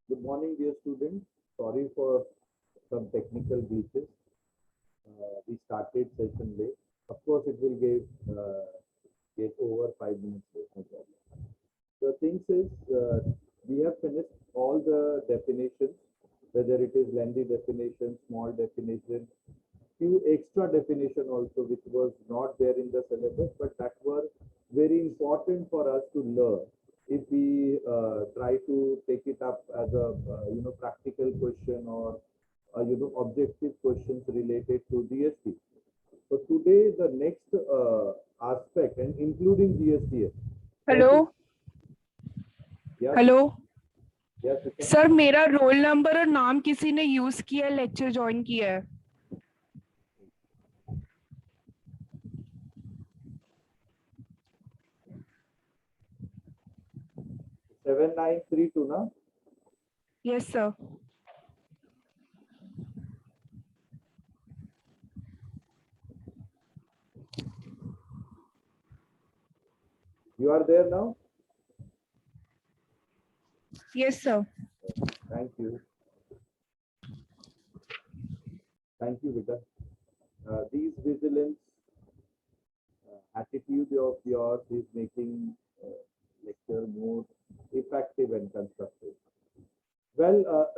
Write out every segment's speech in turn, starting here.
Good morning, dear students. Sorry for some technical glitches. We started session late. Of course, it will get over 5 minutes late. No problem. The thing is, we have finished all the definitions, whether it is lengthy definition, small definition, few extra definition also, which was not there in the syllabus, but that were very important for us to learn if we try to take it up as a practical question or objective questions related to DST. So today the next aspect and including GSTS. Hello Yes, hello yes, you can. Sir, मेरा roll number और नाम किसी ने use किया, lecture join किया है। Seven nine three two ना? Yes sir. You are there now? Yes sir. Thank you. Thank you, Vita. These vigilance attitude of yours is making lecture more effective and constructive. Well,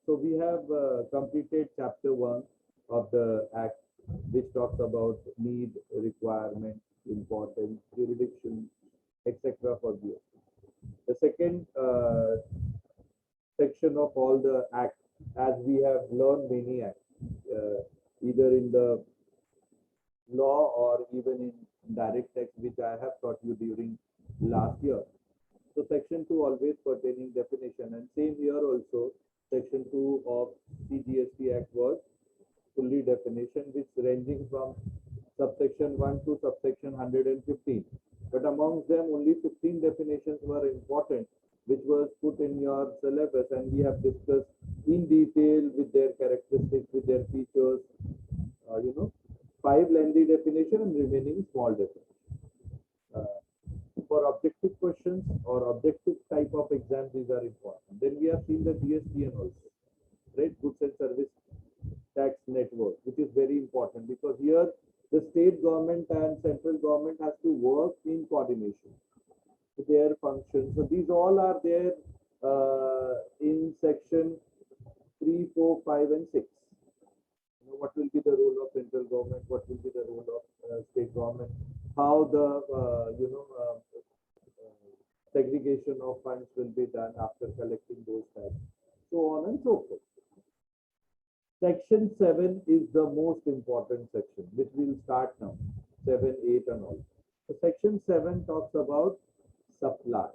so we have completed chapter 1 of the Act, which talks about need, requirement, importance, jurisdiction, etc. for GST. The second section of all the Acts, as we have learned many Acts, either in the law or even in direct text, which I have taught you during last year. So section 2 always pertaining definition, and same here also section 2 of CGST Act was fully definition, which ranging from subsection 1 to subsection 115. But amongst them only 15 definitions were important, which was put in your syllabus, and we have discussed in detail with their characteristics, with their features, 5 lengthy definition and remaining small definition. For objective questions or objective type of exams, these are important. Then we have seen the GSTN also, right? Goods and Service Tax Network, which is very important because here the state government and central government has to work in coordination with their functions. So these all are there in section 3, 4, 5, and 6. What will be the role of central government? What will be the role of state government? How the segregation of funds will be done after collecting those taxes, so on and so forth. Section 7 is the most important section, which we'll start now. 7, 8, and all. So section 7 talks about supply.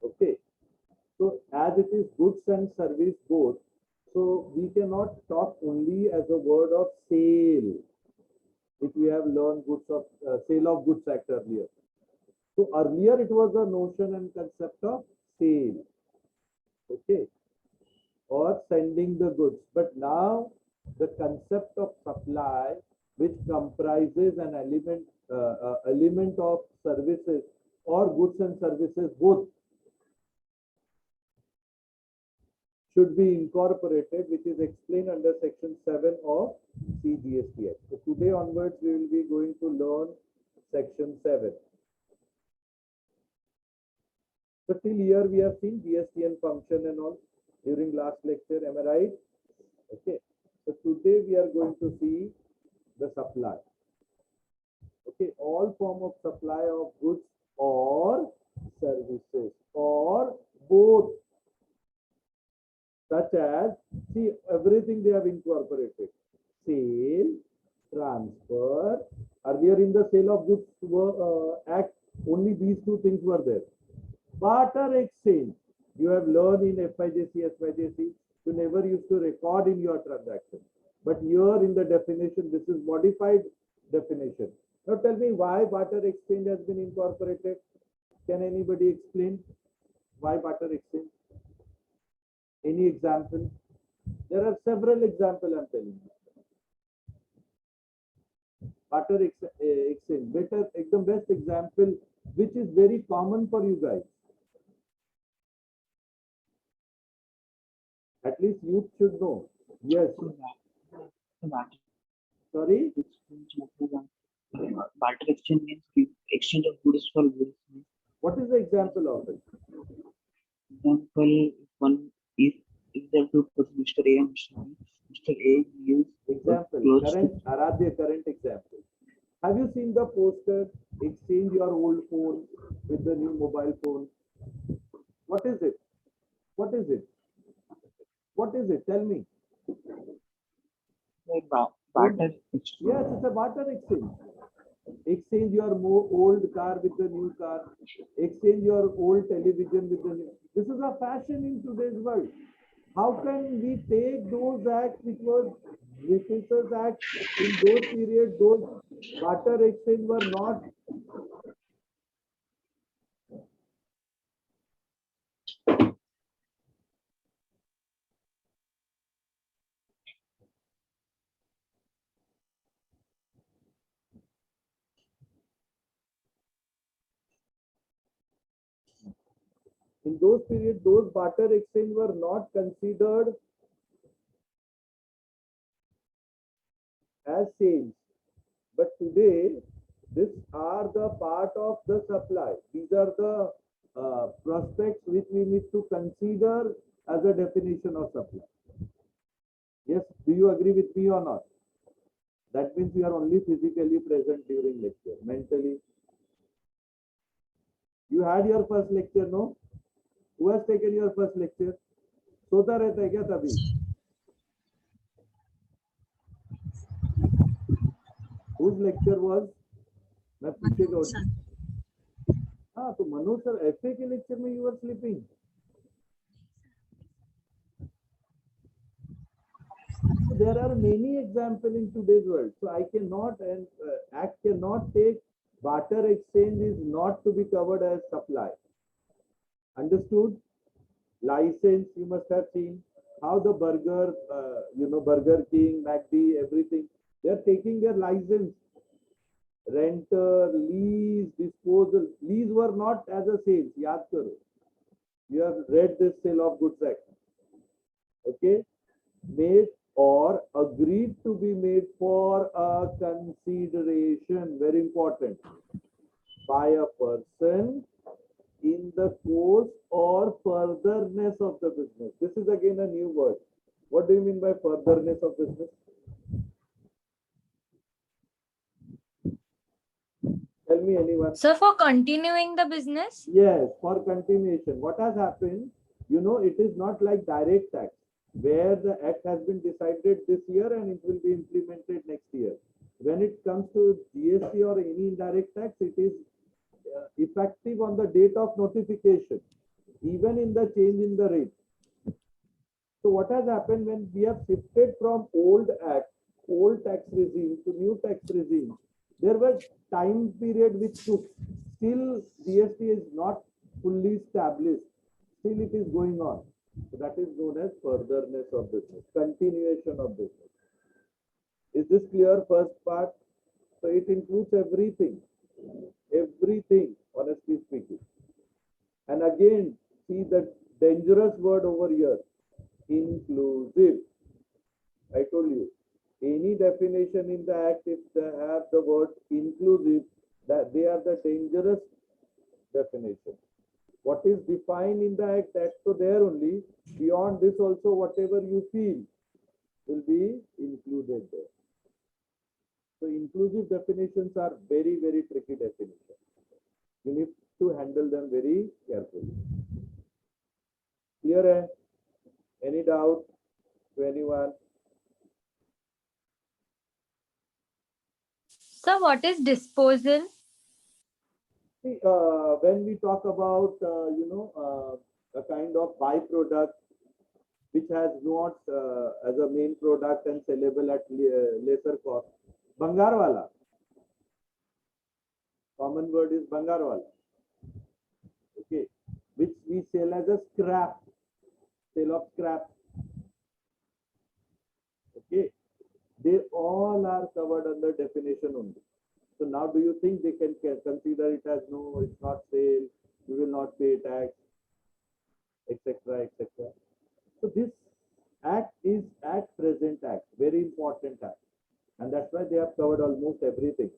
Okay. So as it is goods and service both, so we cannot talk only as a word of sale, which we have learned goods of sale of goods act earlier. So earlier it was a notion and concept of sale, okay, or sending the goods. But now the concept of supply, which comprises an element of services or goods and services both, should be incorporated, which is explained under section 7 of CGST Act. So today onwards we will be going to learn section 7. So till here we have seen GSTN function and all during last lecture, am I right? Okay. So today we are going to see the supply. Okay, all form of supply of goods or services or both, such as, see, everything they have incorporated. Sale, transfer. Earlier in the sale of goods act, only these two things were there. Barter exchange, you have learned in FIJC, SYJC, you never used to record in your transaction. But here in the definition, this is modified definition. Now tell me why barter exchange has been incorporated. Can anybody explain why barter exchange? Any example? There are several examples I'm telling you. Barter exchange, better, the best example, which is very common for you guys. At least you should know. Yes. Sorry. Barter exchange means exchange of goods for goods. What is the example of it? Example, one if there are two persons, Mr. A and Mr. B. Mr. A gives Example. clothes Current Aradhya, current example. Have you seen the poster? Exchange your old phone with the new mobile phone. What is it? What is it? What is it? Tell me. barter exchange. Yes, it's a barter exchange. Exchange your old car with the new car. Exchange your old television with the new. This is a fashion in today's world. How can we take those acts which were British acts in those periods, those barter exchange were not. In those periods, those barter exchange were not considered as sales. But today, these are the part of the supply. These are the prospects which we need to consider as a definition of supply. Yes, do you agree with me or not? That means you are only physically present during lecture. Mentally, you had your first lecture, no? Who has taken your first lecture? सोता रहता है क्या तभी? Whose lecture was? मैं पूछेगा हाँ तो Manoj sir FA के लेक्चर में you were sleeping. There are many examples in today's world. So I cannot and Act cannot take barter exchange is not to be covered as supply. Understood? License, you must have seen how the burger, Burger King, McD, everything, they're taking their license. Renter, lease, disposal. Lease were not as a sales. Yaad karo. You have read this Sale of Goods Act. Okay? Made or agreed to be made for a consideration, very important, by a person in the course or furtherness of the business. This is again a new word. What do you mean by furtherness of business? Tell me anyone. So for continuing the business? Yes, for continuation. What has happened, it is not like direct tax, where the act has been decided this year and it will be implemented next year. When it comes to GST or any indirect tax, it is effective on the date of notification, even in the change in the rate. So what has happened when we have shifted from old act, old tax regime to new tax regime, there was time period which took. Still GST is not fully established. Still it is going on. So that is known as furtherness of business, continuation of business. Is this clear? First part. So it includes everything, honestly speaking. And again, see the dangerous word over here, inclusive. I told you, any definition in the act, if they have the word inclusive, that they are the dangerous definition. What is defined in the act, that's so there only. Beyond this also, whatever you feel will be included there. So inclusive definitions are very, very tricky definitions. You need to handle them very carefully. Clear? Any doubt to anyone? So what is disposal? See, when we talk about, a kind of byproduct which has not as a main product and sellable at lesser cost, Bangarwala. Common word is Bangarwala. Okay, which we sell as a scrap, sale of scrap. Okay, they all are covered under definition only. So now do you think they can consider it as no, it's not sale, we will not pay tax, etc., etc. So this Act is at present act, very important act. And that's why they have covered almost everything.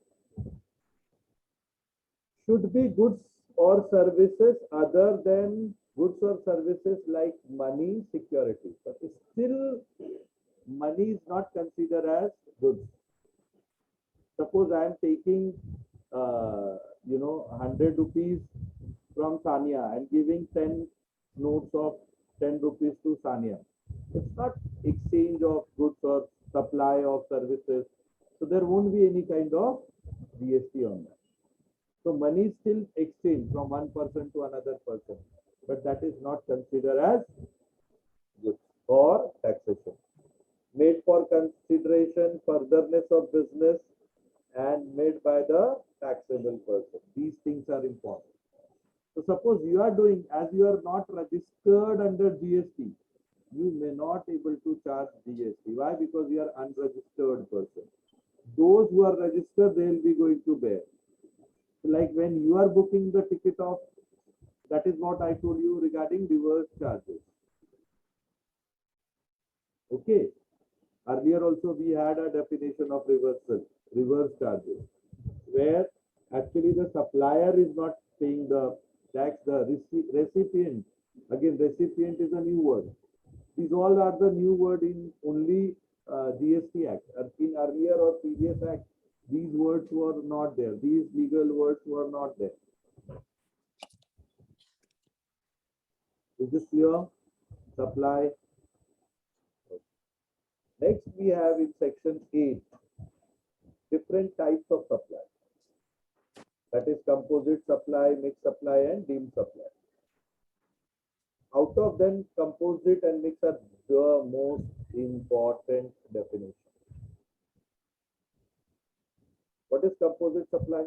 Should be goods or services other than goods or services like money, security. But still, money is not considered as goods. Suppose I am taking, 100 rupees from Sania and giving 10 notes of 10 rupees to Sania. It's not exchange of goods or supply of services. So there won't be any kind of GST on that. So money is still exchanged from one person to another person, but that is not considered as goods or taxation. Made for consideration, furtherance of business, and made by the taxable person. These things are important. So suppose you are doing, as you are not registered under GST, you may not able to charge GST. Why? Because you are unregistered person. Those who are registered, they will be going to bear. Like when you are booking the ticket of, that is what I told you regarding reverse charges. Okay. Earlier also we had a definition of reverse charges, where actually the supplier is not paying the tax, the recipient. Again, recipient is a new word. These all are the new word in only GST Act. In earlier or previous act, these words were not there. These legal words were not there. Is this clear? Supply. Next, we have in section 8 different types of supply. That is composite supply, mixed supply, and deemed supply. Out of them, composite and mixed are the most important definition. What is composite supply?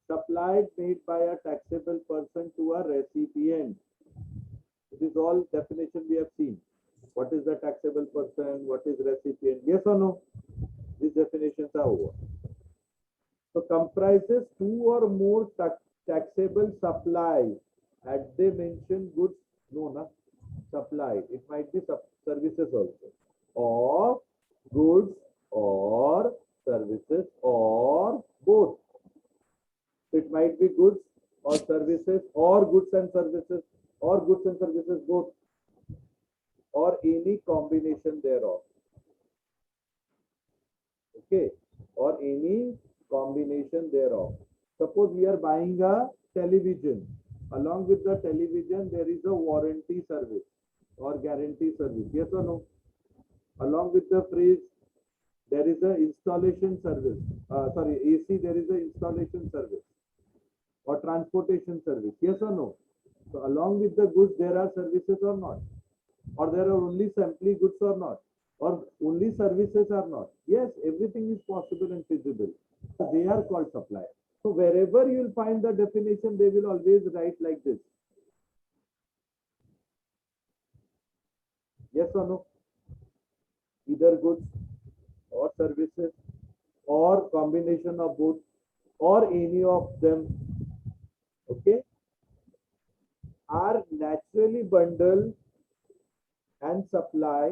Supply made by a taxable person to a recipient. It is all definition we have seen. What is the taxable person? What is recipient? Yes or no? These definitions are over. So comprises two or more taxable supply. Had they mentioned goods? No, na. Supply. It might be services also. Or goods or services or both. It might be goods or services or goods and services or goods and services both, or any combination thereof. Okay, or any combination thereof. Suppose we are buying a television. Along with the television, there is a warranty service or guarantee service. Yes or no? Along with the fridge, there is a installation service. AC, there is a installation service or transportation service. Yes or no? So along with the goods, there are services or not? Or there are only simply goods or not? Or only services or not? Yes, everything is possible and feasible. So they are called supply. So wherever you will find the definition, they will always write like this. Yes or no? Either goods or services or combination of both or any of them, okay, are naturally bundled and supply,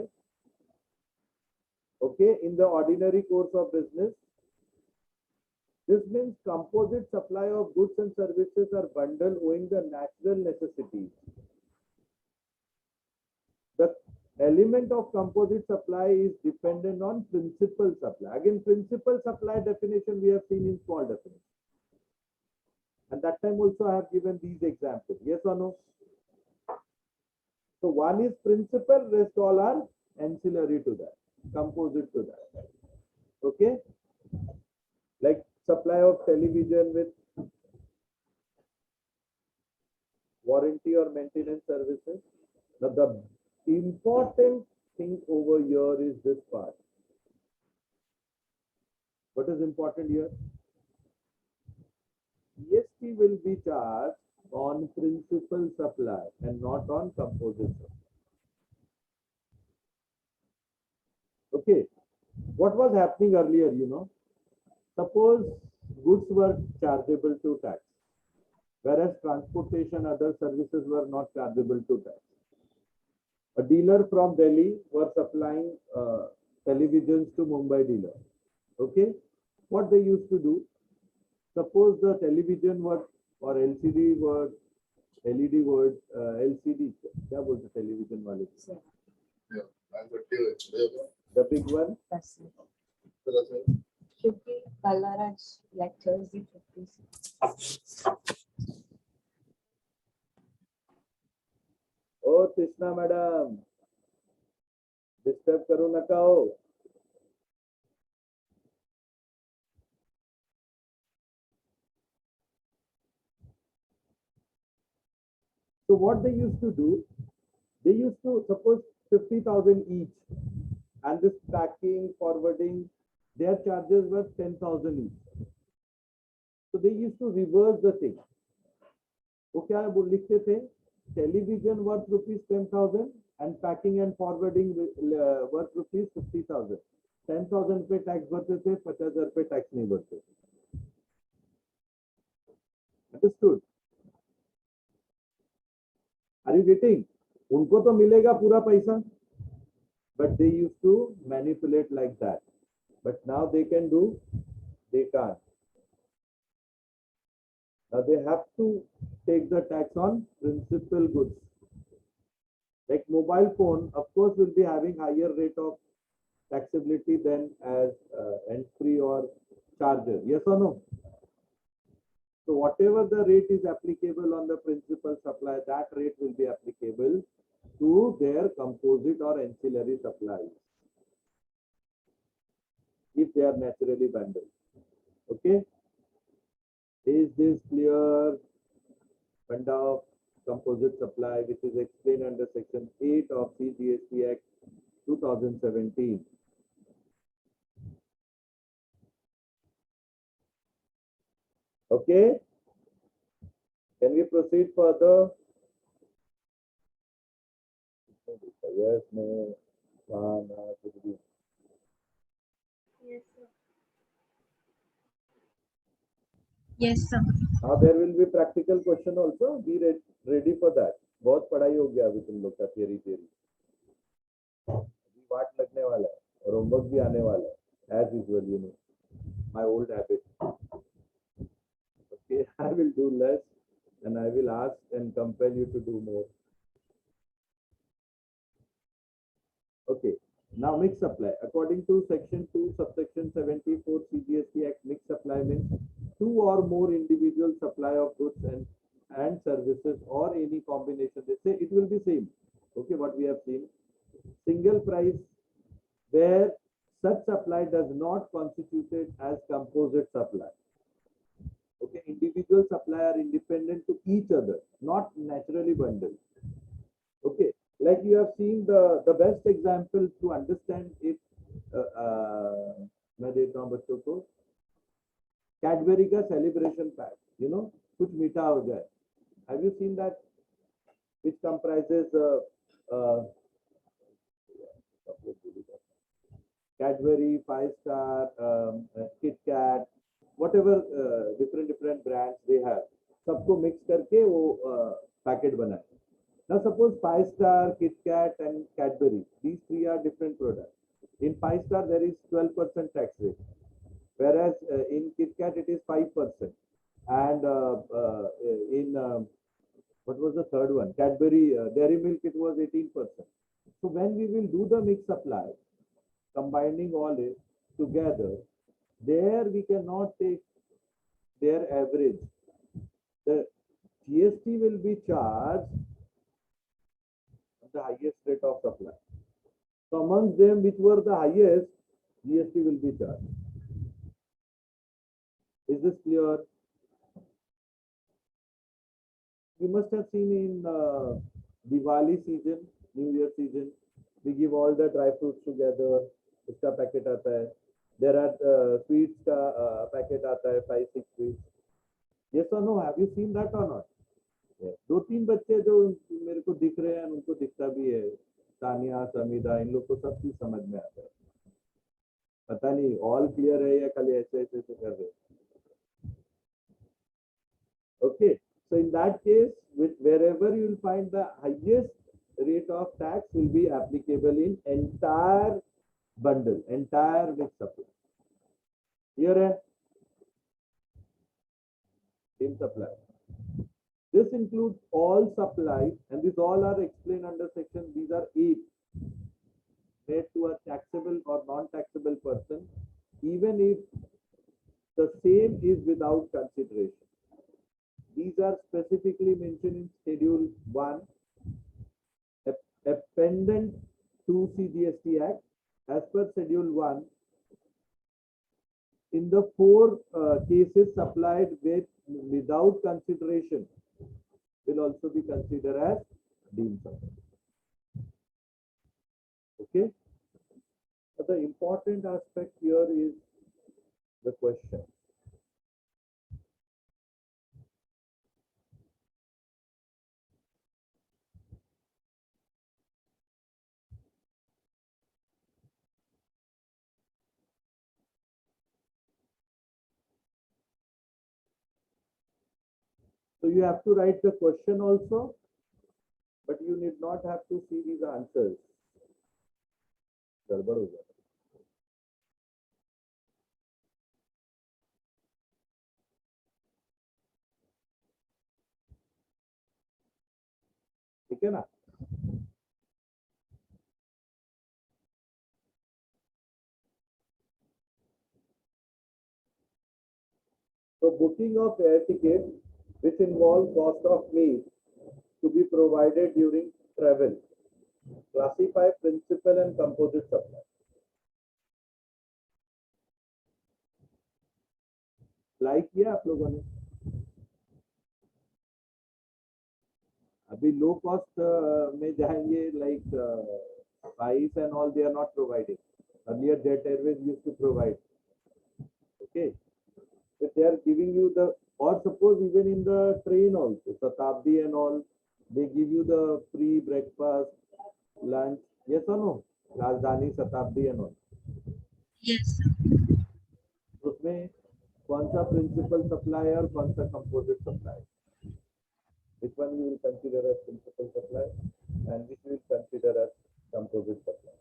okay, in the ordinary course of business. This means composite supply of goods and services are bundled owing the natural necessities. The element of composite supply is dependent on principal supply. Again, principal supply definition we have seen in small definition. And that time also I have given these examples. Yes or no? So one is principal, rest all are ancillary to that, composite to that. Okay? Like supply of television with warranty or maintenance services. Now the important thing over here is this part. What is important here? GST will be charged on principal supply and not on composite supply. Okay. What was happening earlier, suppose goods were chargeable to tax, whereas transportation, other services were not chargeable to tax. A dealer from Delhi were supplying televisions to Mumbai dealer. Okay, what they used to do? Suppose the television were or LCD were LED word LCD. क्या बोलते television वाले? Yeah, and the deal, The big one. Should be color as lectures the 56. Oh, Krishna madam, disturb करो नका हो. So what they used to do, they used to suppose 50,000 each, and this packing, forwarding, their charges were 10,000 each. So they used to reverse the thing. वो क्या वो लिखते थे? Television worth rupees 10,000 and packing and forwarding worth rupees 50,000. 10,000 पे tax भरते थे, 50,000 पे tax नहीं भरते थे. Understood? Are you getting? उनको तो मिलेगा पूरा पैसा, but they used to manipulate like that. But now they can do, they can't. Now they have to take the tax on principal goods. Like mobile phone, of course, will be having higher rate of taxability than as hands-free or charger. Yes or no? So whatever the rate is applicable on the principal supply, that rate will be applicable to their composite or ancillary supplies, if they are naturally bundled. Okay? Is this clear? Fund of composite supply, which is explained under section 8 of CGST Act 2017. Okay? Can we proceed further? Yes, no, no, Yes, sir. Yes, sir. Now there will be practical question also. Be ready for that. बहुत पढ़ाई हो गया अभी तुम लोग का theory. अभी वाट लगने वाला है और होमवर्क भी आने वाला है. As usual, you know, my old habit. Okay, I will do less and I will ask and compel you to do more. Okay. Now mixed supply. According to section 2, subsection 74 CGST Act, mixed supply means two or more individual supply of goods and services or any combination. They say it will be same. Okay, what we have seen. Single price where such supply does not constituted as composite supply. Okay, individual supply are independent to each other, not naturally bundled. Okay, like you have seen the best example to understand it. मैं देता हूँ बच्चों को Cadbury का celebration pack, you know, कुछ मीठा हो जाए. Have you seen that? Which comprises Cadbury, 5-star, Kit Kat, whatever different brands they have, सबको mix करके वो packet बनाए. Now suppose 5-star, Kit Kat and Cadbury, these three are different products. In 5-star there is 12% tax rate, whereas in Kit Kat it is 5%, and in what was the third one? Cadbury Dairy Milk, it was 18%. So when we will do the mix supply, combining all it together, there we cannot take their average. The GST will be charged at the highest rate of supply. So amongst them which were the highest, GST will be charged. Is this clear? You must have seen in Diwali season, New Year season, we give all the dry fruits together. उसका packet आता है. There are sweets का packet आता है, 5-6 sweets. Yes or no? Have you seen that or not? Yeah. 2-3 बच्चे जो मेरे को दिख रहे हैं, उनको दिखता भी है. तानिया, समीदा, इन लोग को सब चीज समझ में आता है. पता नहीं all clear है या खाली ऐसे कर रहे हैं. Okay. So in that case, with wherever you will find the highest rate of tax will be applicable in entire bundle, entire mixed supply. Here है in supply. This includes all supplies, and these all are explained under section. These are 8 made to a taxable or non-taxable person, even if the same is without consideration. These are specifically mentioned in Schedule 1, appendant to CGST Act. As per Schedule 1, in the 4 cases supplied without consideration will also be considered as deemed supply. Okay? But the important aspect here is the question. So you have to write the question also, but you need not have to see these answers. गड़बड़ हो जाता है. ठीक है ना? So booking of air ticket, which involve cost of meal to be provided during travel, classify principal and composite supply. Like किया आप लोगों ने? अभी लो कॉस्ट में जाएंगे, like price and all they are not providing. Earlier Jet Airways used to provide. Okay, if they are giving you the, or suppose even in the train also, Shatabdi and all, they give you the free breakfast, lunch. Yes or no? Rajdhani, Shatabdi and all. Yes, sir. उसमें कौन सा principal supply और कौन सा composite supply? Which one you will consider as principal supply and which you will consider as composite supply?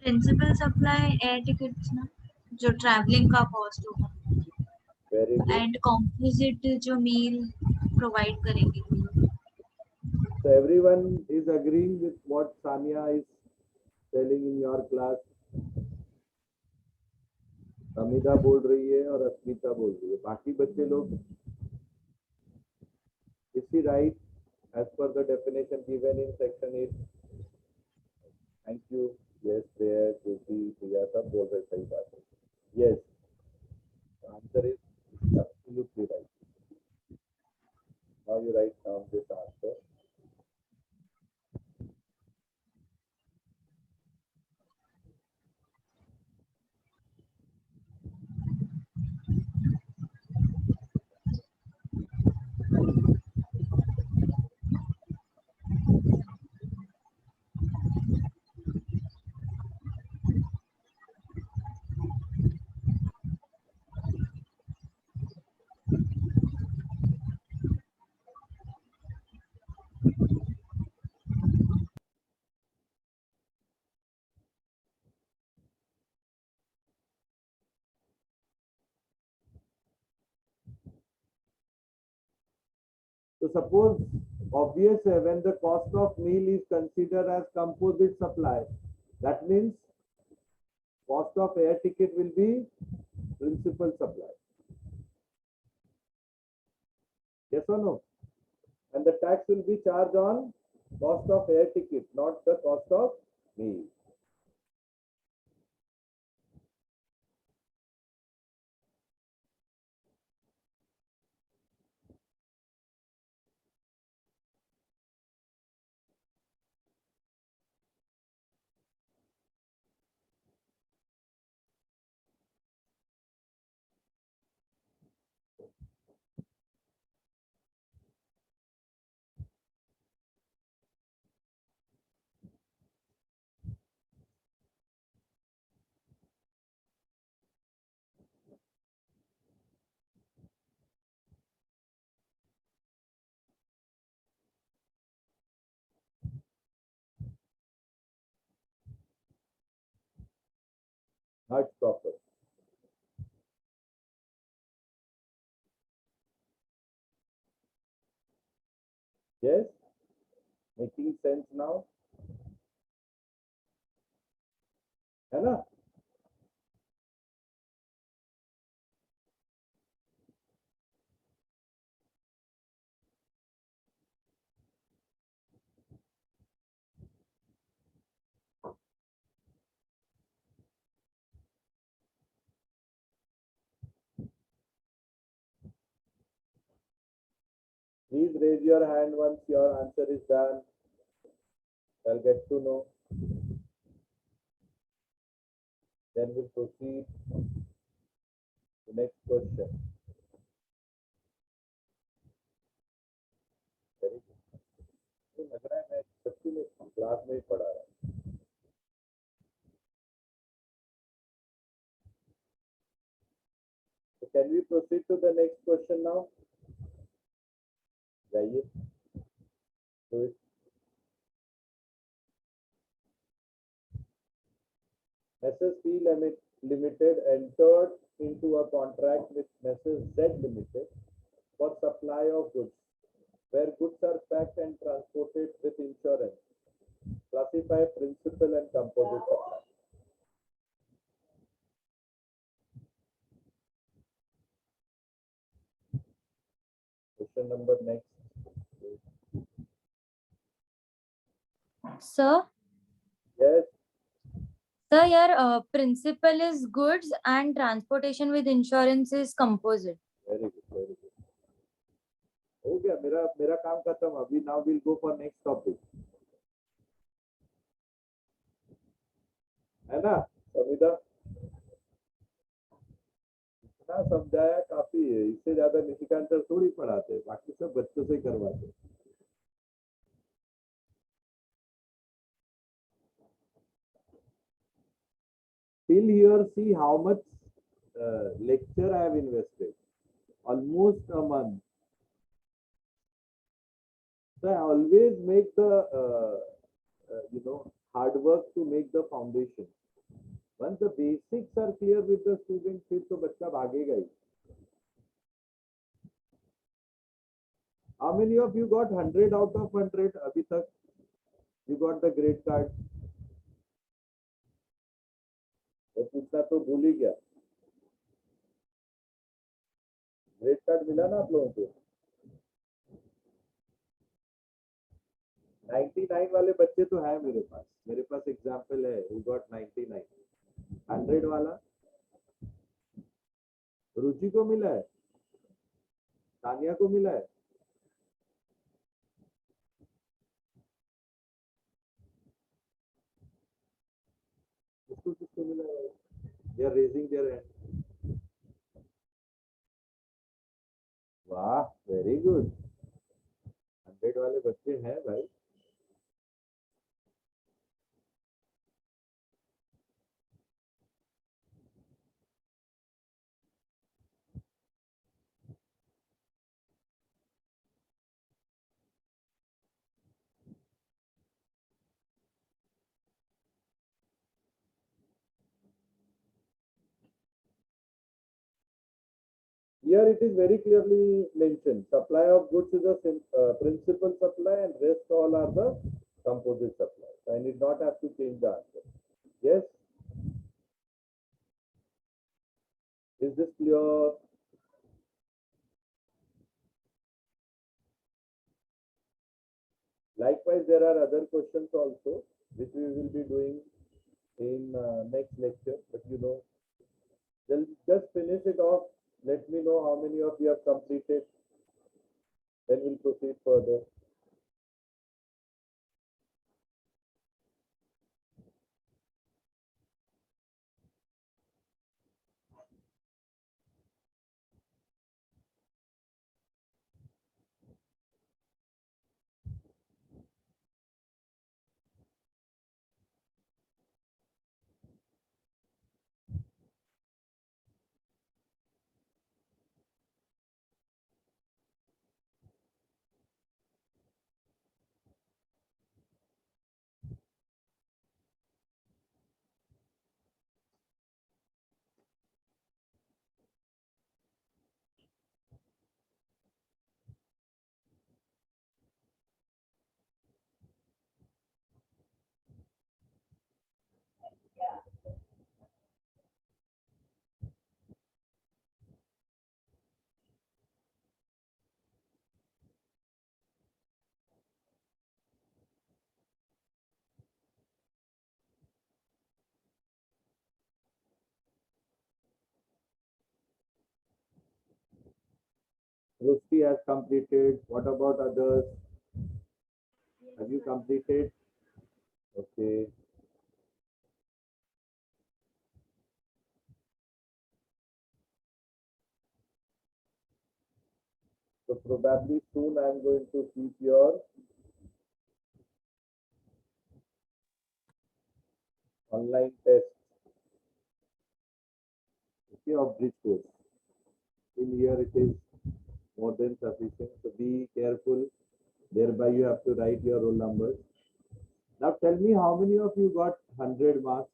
Principal supply air tickets ना, जो traveling का cost होगा, Very good. and composite जो meal provide करेंगे. So everyone is agreeing with what Sania is telling in your class. Amita बोल रही है और अस्मिता बोल रही है. बाकी बच्चे लोग, is he right as per the definition given in section 8? Thank you. Yes, there, Jyoti, Priya, सब बोल रहे सही बात है. Yes, the answer is absolutely right. Now you write down this answer. So suppose obvious when the cost of meal is considered as composite supply, that means cost of air ticket will be principal supply. Yes or no? And the tax will be charged on cost of air ticket, not the cost of meal. Not proper. Yes? Making sense now? है ना? Please raise your hand once your answer is done. I'll get to know. Then we'll proceed to next question. Very good. तो लग रहा है मैं सच्ची में class में ही पढ़ा रहा हूँ. So can we proceed to the next question now? जाइए. So it Messrs. P Limited entered into a contract with Messrs. Z Limited for supply of goods, where goods are packed and transported with insurance. Classify principal and composite supply. Question number next. Sir, Yes, sir, your principal is goods and transportation with insurance is composite. very good, very good. हो गया मेरा मेरा काम खत्म अभी. Now we'll go for next topic. है ना समिता? इतना समझाया काफी है. इससे ज्यादा निशिकांत सर थोड़ी पढ़ाते हैं. बाकी सब बच्चों से करवाते हैं. Till here, see how much lecture I have invested. Almost a month. So I always make the hard work to make the foundation. Once the basics are clear with the student, फिर तो बच्चा भागेगा ही. How many of you got 100 out of 100 अभी तक? You got the grade card. वो पूछना तो भूल ही गया. ग्रेड कार्ड मिला ना आप लोगों को? 99 वाले बच्चे तो है मेरे पास. मेरे पास एग्जाम्पल है. who got 99. 100 वाला रुचि को मिला है, तानिया को मिला है. किसको किसको मिला है? They are raising their hand. वाह, वेरी गुड. 100 वाले बच्चे हैं भाई. Here it is very clearly mentioned. Supply of goods is a principal supply and rest all are the composite supply. So I need not have to change the answer. Yes? Is this clear? Likewise, there are other questions also which we will be doing in next lecture. But just finish it off. Let me know how many of you have completed. Then we'll proceed further. Rusti has completed. What about others? Have you completed? Okay. So probably soon I'm going to keep your online test, okay, of bridge course. In here it is more than sufficient. So be careful. Thereby you have to write your roll numbers. Now tell me how many of you got 100 marks?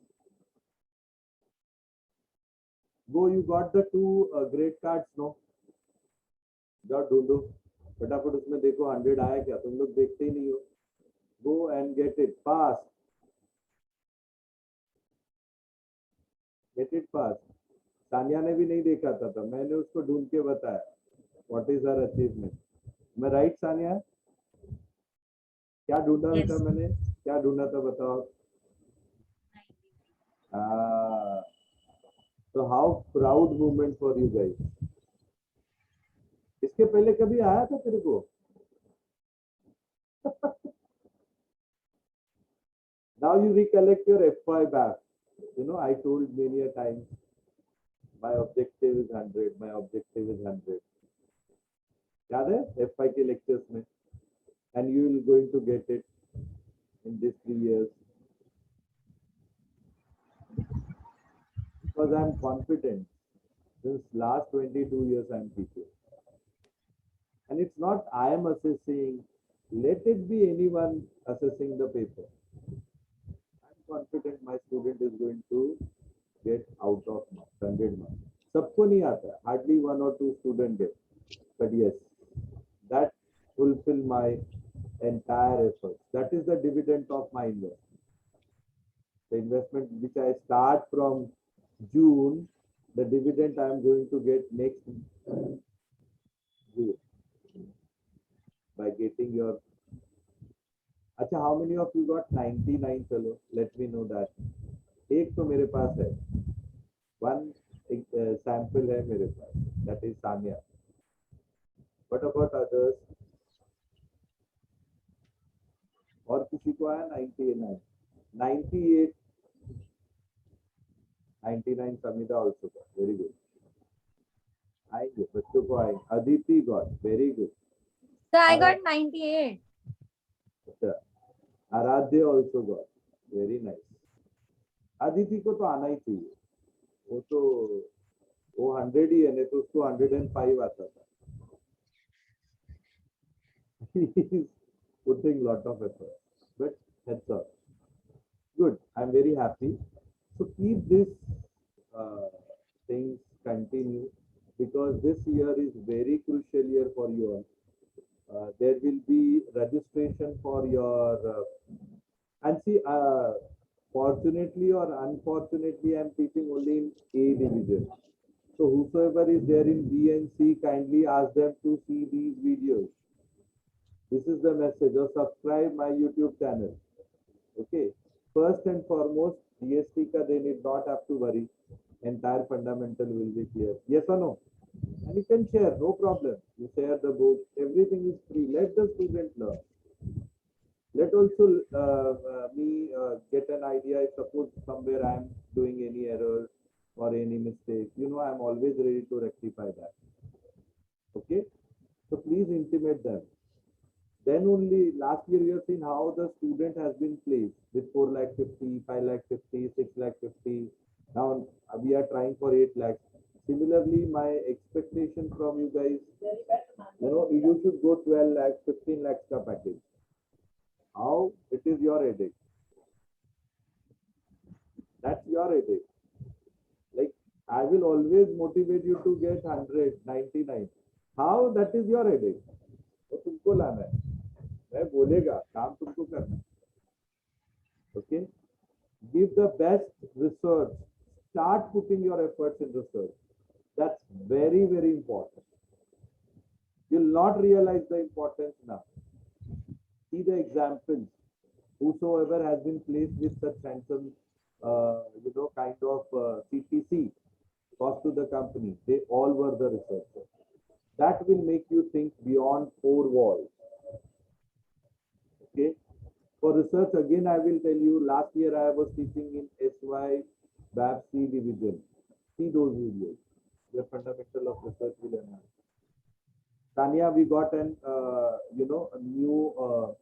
Go, you got the two grade cards, no? जाओ ढूंढो फटाफट उसमें देखो 100 आया क्या तुम लोग देखते ही नहीं हो go and get it fast get it fast Sania ने भी नहीं देखा था मैंने उसको ढूंढ के बताया व्हाट इज हर अचीवमेंट मैं राइट सानिया क्या ढूंढा Yes. था मैंने क्या ढूंढा था बताओ तो how proud movement for you guys इसके पहले कभी आया था तेरे को now you recollect your FY back you know I told many a times my objective is 100 my objective is 100 याद है FY के lectures में and you will going to get it in these 3 years because I am confident since last 22 years I am teaching and it's not I am assessing let it be anyone assessing the paper I'm confident my student is going to get out of marks 100 marks सबको नहीं आता hardly 1 or 2 student get but yes that fulfill my entire effort that is the dividend of my investment the investment which I start from June the dividend I am going to get next June by getting your अच्छा how many of you got 99 चलो let me know that एक तो मेरे पास है one sample है मेरे पास that is Sanya what about others और किसी को आया 99 98 99 Samida also got very good आएंगे बच्चों को आएंगे Aditi got very good So I got 98. अच्छा आराध्य also got very nice Aditi को तो आना ही चाहिए वो 100 ही है नहीं तो उसको 105 आता था he is putting lot of effort but that's all good I'm very happy so keep this things continue because this year is very crucial year for you all there will be registration for your and see fortunately or unfortunately I'm teaching only in A division so whosoever is there in B and C kindly ask them to see these videos this is the message or subscribe my YouTube channel okay first and foremost GST ka they need not have to worry entire fundamental will be clear yes or no and you can share no problem you share the book everything is free let the student learn let also me get an idea if suppose somewhere I am doing any error or any mistake you know I am always ready to rectify that okay so please intimate them then only last year we have seen how the student has been placed with 4 lakh 50 5 lakh 50 6 lakh 50 now we are trying for 8 lakhs similarly my expectation from you guys you know you should go 12 lakhs 15 lakhs ka package how it is your headache that's your headache like I will always motivate you to get 100 99 how that is your headache वो तुमको लाना है मैं बोलेगा काम तुमको करना है okay give the best research start putting your efforts in research that's very very important you'll not realize the importance now see the examples whosoever has been placed with such handsome you know kind of CTC cost to the company they all were the researchers That will make you think beyond four walls. Okay. For research, again, I will tell you, last year I was teaching in SY BAPC division. See those videos. The fundamental of research will enhance. Tanya, we got a new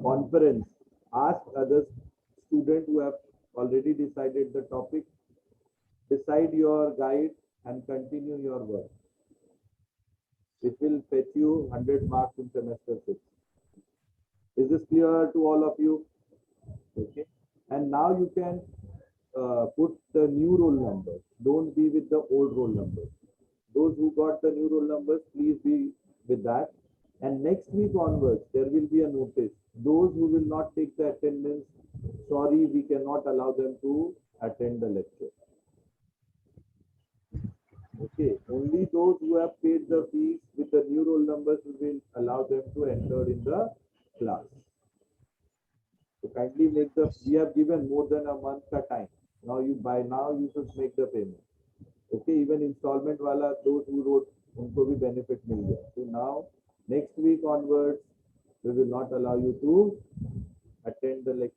conference. Ask other students who have already decided the topic, decide your guide and continue your work. It will fetch you 100 marks in semester 6. Is this clear to all of you? Okay. And now you can put the new roll numbers. Don't be with the old roll numbers. Those who got the new roll numbers, please be with that. And next week onwards, there will be a notice. Those who will not take the attendance, sorry, we cannot allow them to attend the lecture. Okay, only those who have paid the fees with the new roll numbers, we will allow them to enter in the class. So kindly make the, we have given more than a month ka time. Now by now you should make the payment. Okay, even installment wala, those who wrote, unko bhi benefit mil gaya. So now, next week onwards, we will not allow you to attend the lecture.